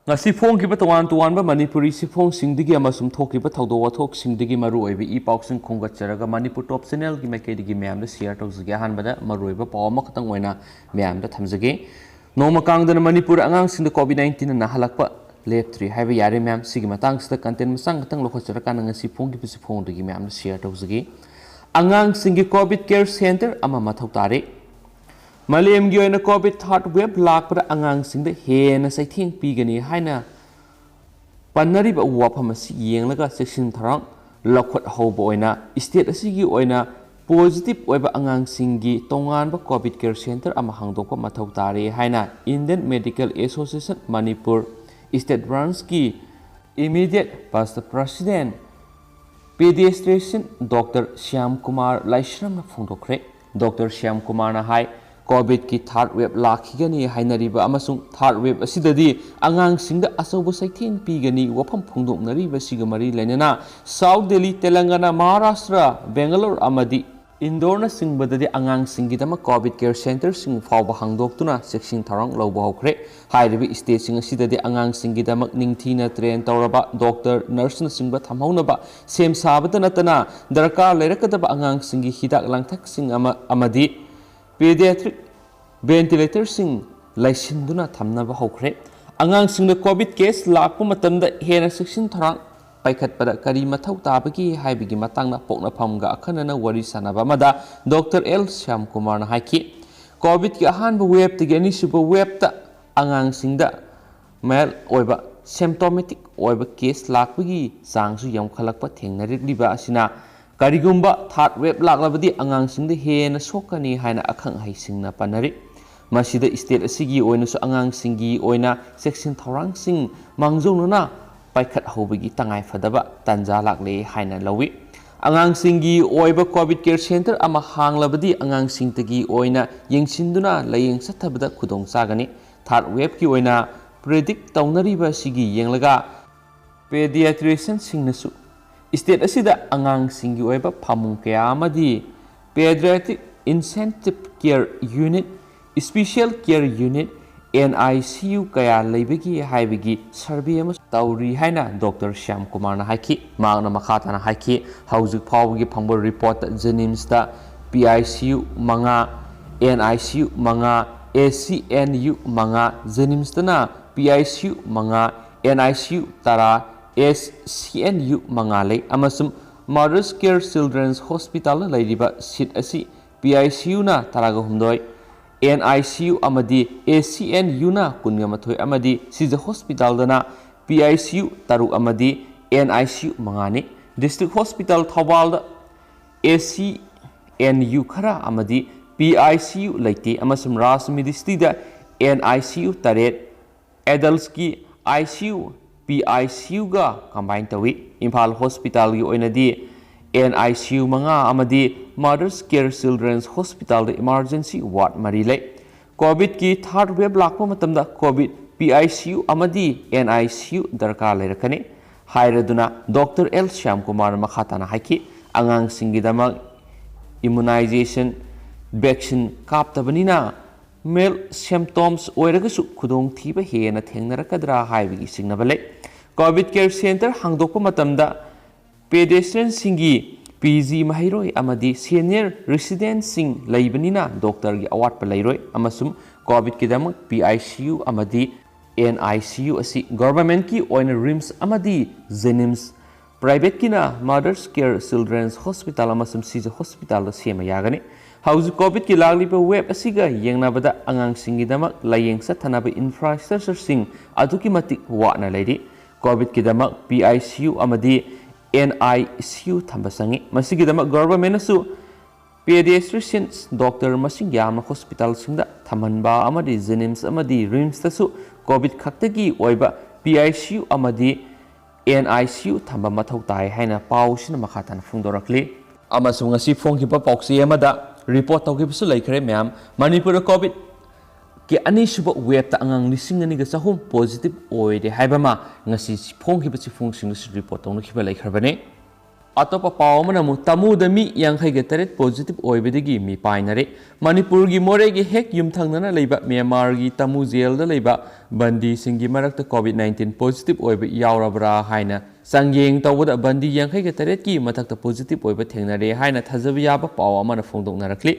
ngasi phongkiba towan manipuri siphongsingdigi amasum thokiba thawdo wathokingdigi maruoiba I pausing khongatjaraga manipur top channel gi maikedi myamda share tawjage hanbada maruoiba pawma khatang oina myamda thamjage noma kangdana manipur angangsingda covid-19 na halakpa leptri haiba yare myam sigi matangsida content masang khatang lokhacharaga ngasi phongkiba siphongdigi myamda share tawjage angangsinggi covid care center ama mathau tare Malem gi oina covid third wave lakpra angang singda hena saithing pigani haina panari ba wafam asi yenglaga section tharang lakhot hobo oina state asigi oina positive oiba angang singi tongan ba covid care center ama hangdokpa mathau tare haina Indian Medical Association Manipur state branch ki immediate past president pediatrician Dr. Shyam Kumar Laishram na phongdokre Dr. Shyam Kumar na hai COVID ki third wave lakhigani hainariba amasung third wave asidadi angang singda asobo saitheng pigani wafam phongdoknariba sigamari lainana South Delhi Telangana Maharashtra Bangalore amadi Indore na singbadadi angang singidama COVID care center sing fawba hangdoktuna section tharang lawba hokre hairibi state sing asidadi angang singidama ningthina train tawraba doctor nurse na singba thamhaunaba sem sabada natana darkar leirakadaba angang singi hidak langthak sing amadi pediatric ventilator sing laisinduna thamnaba hokre angang singna covid case lakpa matamda hena section tharang paikhatpada kari mathau tabagi haibigi matangna pokna phamga akhanana wari sanaba mada Dr. L Shyam Kumar na haiki covid ki ahanba wave tigi ani suba wave ta angang singda mal oiba symptomatic oiba case lakpagi changsu yamkhalakpa thengnarikliba asina Karigumba third wave laklabadi angang singda hena sokani haina akhang haisingna panari masida state asigi oina su angang singi oina section thorang sing mangjongna paikhat hobagi tangai fadaba tanja lakle haina lawi angang singi oiba covid care center ama hanglabadi angang singtagi oina yengsinduna layeng sathabada khudong chagani third wave ki oina predict tawnariba sigi yenglaga pediatrician singnasu State asida angang singi oiba phamung kaya amadi pediatric intensive care unit special care unit NICU kaya leibagi haibagi survey ama tawri haina Dr. Shyam Kumar na haiki magna makhata na haiki hauzik phawgi phangbo report Jenims da PICU manga NICU manga ACNU manga Jenims na PICU manga NICU tara SCNU Mangalay amasum Mothers Care Children's Hospital na lairiba seat asi PICU na taraga humdoi NICU amadi ACNU na kunya mathoi amadi sija hospital dana PICU taru amadi NICU mangani District Hospital Thawal da ACNU khara amadi PICU laiti amasum Rajmidi da NICU taret adults ki ICU PICU ga combine tawi Imphal Hospital gi oinadi NICU manga amadi Mothers Care Children's Hospital the emergency ward marilai COVID ki third wave lakpa matamda COVID PICU amadi NICU darkar leirakani hairaduna Dr. L Shyam Kumar makhatana haiki angang singidamak immunization vaccine kaptabanina male symptoms oiragasu khudong thiba hena thengnarakadra haibigi signabale COVID care center hangdokpa matamda pedestrian singi PG mahiroi amadi senior resident sing laibanina doctor gi award pa lairoi amasum COVID kidamak PICU amadi NICU asi government ki oina RIMS amadi Jenims private kina Mothers Care Children's Hospital amasum sija hospital sema yagani Hauzi COVID ki laglipa web asiga yengnabada angang singidamak layeng sathanaba infrastructure sing aduki matik wana lairi COVID kidamak PICU amadi NICU thambasangi masigidamak government asu pediatricians doctor masing yamna hospital singda thamanba amadi Jenims amadi RIMS tasu COVID khaktagi oiba PICU amadi NICU thamba mathau tai haina pausina makhatan phungdorakli amasung asi phongkipa pauksi amada report tawgibisu laikhare myam Manipur COVID ki ani suba web ta angang lising ani ga sahum positive oide haibama ngasi phongkiba chi phungsing report tawna khiba laikharbane Atop pav मनमु तमुदा me यांखैगे तरेट positive ओइबेदगी मी पाइनरे मणिपुर की मोरे की हेक युमथंगना लेबा Myanmar की तमु jail दा लेबा बंदी सिंगी मरक्ता कोविड-19 positive ओइबे यावरबरा हाइना संगेंग तौबदा बंदी यांखैगे तरेट की मथक्ता positive ओइबे थेंगनरे हाइना थाजब याबा पाव अमना फोंदोकनरखली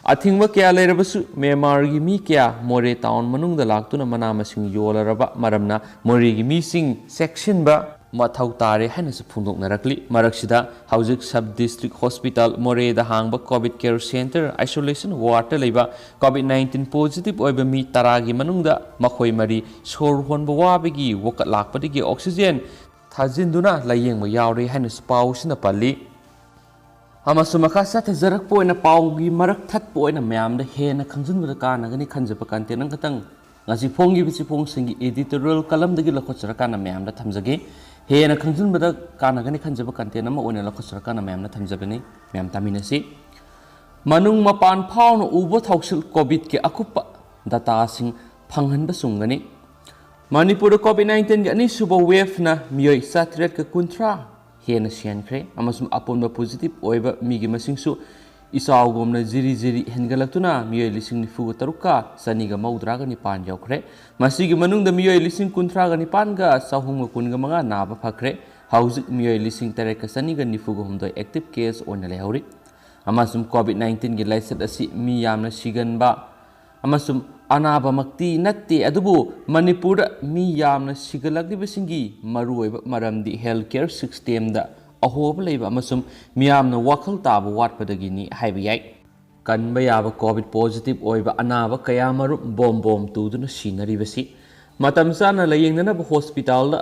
a thing क्या लेरबसु म्यांमार की मी क्या मोरे टाउन मनुंग लाक्तुना मना मसिंग योलरबा मरमना मोरे की मी सिंग सेक्शन बा मथौ तारे हैनसु फोंदोकनरखली मरक्सिदा हौजिक सब डिस्ट्रिक्ट हॉस्पिटल मोरेदा हांगबा COVID care centre isolation ward लेबा कोविड-19 पॉजिटिव ओइबा मी तरागी मनुंगदा मखोय मरी सोर होनबा वाबगी वकत लाकपदगी ऑक्सीजन थाजिंदुना लायेंग यावरे हैनसु पाउसिना पल्ली अमसु मखा साथजरक पोइना पाउगी मरक थत पोइना म्यामदा हेना खंजनबदा कानागनी खंजबा contain खतंग ngasi phongi bisi phong singi editorial kalam dagi lakhosara kana myam da thamjage he na khangjun bada kana gani khanjaba content ama ona lakhosara kana myam na thamjabani myam taminasi manung mapan phau no ubo thausil covid ke akupa data sing phanghan ba sungani manipur covid-19 ga ni suba wave na miyoi satret ka kuntra he na sian khre amasum apon ba positive oiba migi masingsu इसागोमना जिरी जिरी हेनगलक्तुना मियोय लिसिंग निफुग तरुका सनीगा मौद्रागा निपान यौखरे मसीगी मनुंगदा मियोय लिसिंग कुंथ्रागा निपानगा साहुंग कुनगा मंगा नाबा फखरे हाउजिक मियोय लिसिंग तरेका सनीगा निफुग हमदोय एक्टिव केस ओइना लेहौरी अमासुम कोविड-19 गी लाइसेट असि मी यामना सिगनबा अमासुम अनाबा मक्ति नत्ते अदुबु मणिपुर मी यामना सिगलक्लिबसिंगी मरुओइबा मरमदि हेल्थ केयर सिस्टम दा अहोब लेब अमसुम मियामना वखल ताब वाटपदगिनी हाइबा याय कनबा याबा कोविड पॉजिटिव ओइबा अनाबा कयामरु बोम बोम तुदुना सिनरिबसी मतम चाना लयेंगनब हॉस्पिटल दा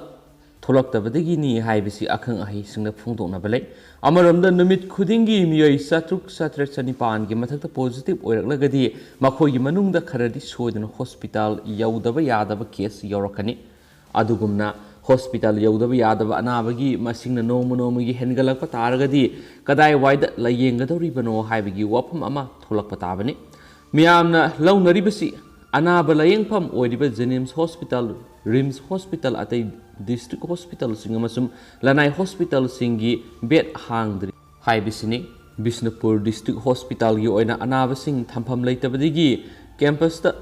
थोलक्तबदगिनी हाइबसी अखंग अहि सिंगना फुंदोकनबा लै अमरमदा नुमित खुदिंगी मियोय सत्रुक सत्रेट सनिपान गी मथक्ता पॉजिटिव ओइरकलगदी मखोयगी मनुंगदा खरदी सोयदना हॉस्पिटल यौदबा यादबा केस यौरकनी अदुगुमना हॉस्पिटल यौदब यादब अनाबगी मसिंगना नोम नोमगी हेनगलक तारगदी कदाय वाइद लयेंगदौरिबनो हाइबगी वफम अमा थोलक ताबनी मियामना लौनरिबसी अनाब लयेंगफम ओइरिबा जेनिम्स हॉस्पिटल रिम्स हॉस्पिटल अतै डिस्ट्रिक्ट हॉस्पिटल सिंगमसुम लनाई हॉस्पिटल सिंगी बेड हांगद्रि हाइबिसिनी बिष्णुपुर डिस्ट्रिक्ट हॉस्पिटल गी ओइना अनाब सिंग थमफम लैतबदिगी कैंपस ता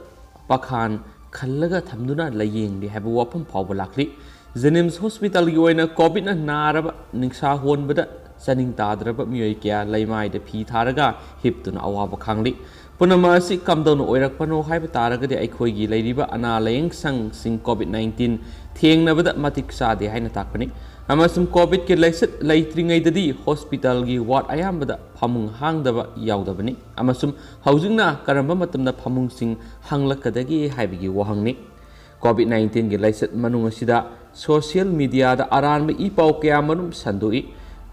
पखान खल्लगा थमदुना लयेंगदि हाइब वफम फावबा लाखली जेनिम्स हॉस्पिटल की ओइना कोविड नारब निंसा होनबदा चनिंग ताद्रब मियोय क्या लैमाइद फी थारगा हिप्तुना अवाब खांगली पुनम असि कमदौन ओइरकपनो हाइब तारगदि अखोयगी लैरिबा अना लयंग संग सिंग कोविड-19 थेंगनबदा मतिक सादे हाइना ताकपनि अमसुम कोविड के लैसत लैत्रिङैददि हॉस्पिटल की वार्ड अयामबदा फमुंग हांगदबा यावदबनि अमसुम हौजिंगना करंबा मतमदा फमुंग सिंग हांगलकदगी हाइबगी वहंगनि कोविड-19 की लाइसेट मनुंग असिदा सोशल मीडिया दा अरानब ई पाव क्या मनुम संदोई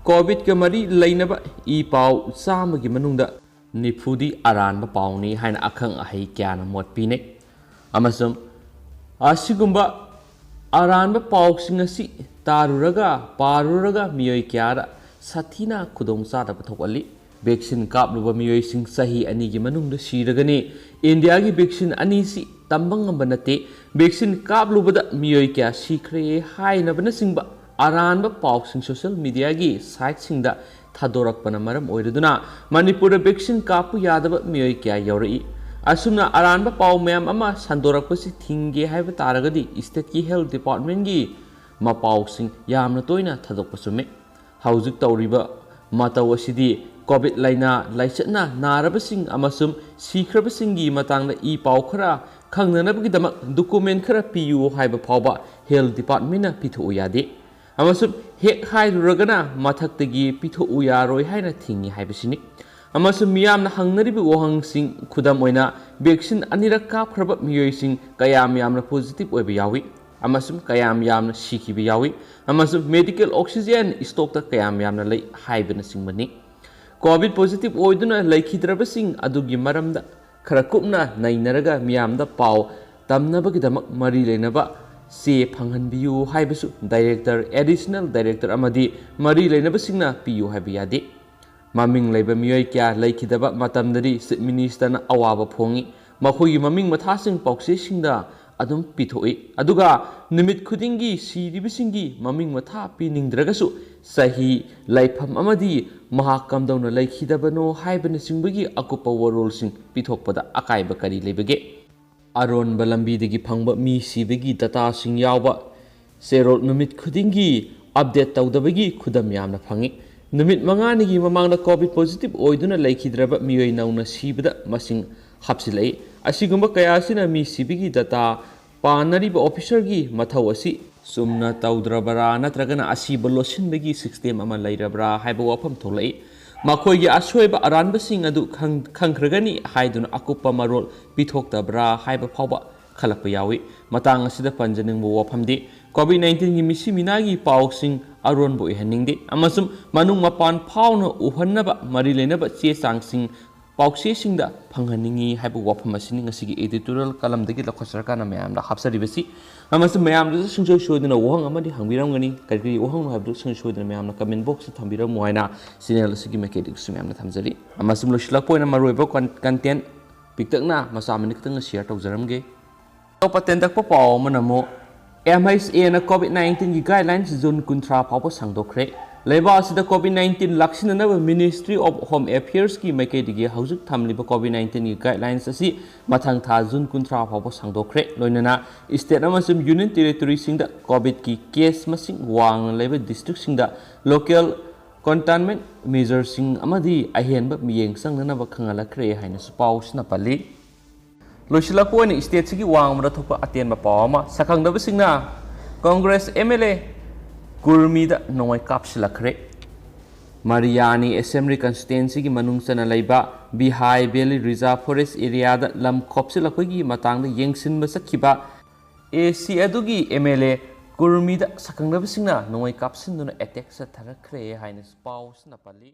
कोविड के मरी लैनब ई पाव चामगी मनुंगदा निफुदी अरानब पावनी हाइन अखंग अहै क्याना मोटपीने अमसुम आसिगुंबा अरानब पावसिंग असि तारुरगा पारुरगा मियोय क्यारा साथीना खुदोंग चादब थोकली वैक्सीन कापलुबा मियोय सिंग सही अनि की मनुंगदा सिरगने इंडिया की वैक्सीन अनि सि तंबंगब नते वैक्सीन कापलुबदा मियोय क्या सीखरे हाइनबना सिंगबा अरानब पावसिंग सोशल मीडिया की साइट सिंगदा थादोरकपना मरम ओइरदुना मणिपुर वैक्सीन कापु यादब मियोय क्या यौरई असुमना अरानब पाव मैम अमा संदोरकपसि थिंगे हाइब तारगदी स्टेट की हेल्थ डिपार्टमेंट की मपावसिंग यामना तोइना थादोकपसुमे हौजिक तौरिबा मतौ असिदी कोविड लाइना लाइचना नारबसिंग अमसुम सीख्रबसिंगी मतंगदा ई पाव खरा खंगनबगिदमक डॉक्यूमेंट खरा पियु हाइब फावबा हेल्थ डिपार्टमेंट पिथो यादे अमसुम हेक हाइरुरगना मथक्तगी पिथो यारोय हाइना थिंगी हाइबसिनी अमसुम मियामना हंगनरिबि वहंगसिंग खुदम ओइना वैक्सीन अनिरक कापख्रब मियोयसिंग कयाम यामना पॉजिटिव ओइबा यावी अमसुम कयाम यामना सिखिबि यावी अमसुम मेडिकल ऑक्सीजन स्टॉक ता कयाम यामना लै हाइबना सिंगबनी कोविड पॉजिटिव ओइदुना लैखिद्रबसिंग अदुगी मरमदा खरा कुपना नैनरगा मियामदा पाव तमनबगिदमक मरी लेनबा से फंगहनबियु हाइबसु डायरेक्टर एडिशनल डायरेक्टर अमदी मरी लेनबसिंगना पियु हाइब यादे ममिंग लेबा मियोय क्या लैखिदबा मतमदरी chief मिनिस्टरना अवाबा फोंगी मखोगी ममिंग मथासिंग पॉक्सेसिंगदा adum pithoi aduga numit khudingi siribisingi maming matha piningdragasu sahi laifam amadi mahakamdawna laikhidabano haibana singbagi akupa warolsing pithokpada akaiba kari lebage aronba lambidagi phangba mi sibagi data sing yawba serol numit khudingi update tawdabagi khudam yamna phangi numit manganigi mamangda covid positive oiduna laikhidraba miyoi nauna sibada masing hapsilai asigumba kayasina mi sibigi data panariba officer gi mathau asi sumna tawdrabara natragana asiba losinbagi system ama lairabra haiba wafam tholai makhoi asoiba aranba sing adu khangkragani haiduna akupa marol pithoktabra haiba phawba khalakpa yawi matang asida panjaningbo wafamdi covid 19 gi misi minagi pausing aron bo ihaningdi amasum manung mapan phawna uhannaba mari lenaba che sangsing paukse singda phanghaningi haiba wafam asini ngasigi editorial kalam dagi lakhosar kana mayam da hapsari basi amasum mayam da singso shodina wohang amadi hangbiramgani kari wohang habdu sing shodina mayam na comment box thambiram moina channel asigi mekedik sumyam na thamjari amasum loslak poina maroiba content piktakna masamani kitang share tawjaramge to patendak po paw manamo MHA na COVID-19 gi guidelines zone kuntra phaw sangdokre leba asida COVID-19 laksinanaba Ministry of Home Affairs ki maikedi haujuk thamliba COVID-19 gi guidelines asi mathang tha zone kuntra phaw sangdokre loinana state amasum union territory singda COVID ki case masing wang leba district singda local containment measures sing amadi ahenba miyeng sangnanaba khangalakre haina supaw snapali loisila ko ni state sigi wang mara thopa aten ba pawma sakangdaba singna Congress MLA Gurmida Noi Kapsilakre Mariani Assembly Constituency ki manungsana laiba Bihai Valley Reserve Forest Area da lam khopsilakgi matangda yengsinba sakhiba AC adugi MLA Gurmida sakangdaba singna Noi Kapsinduna attack sa tharakre haina spaus na pali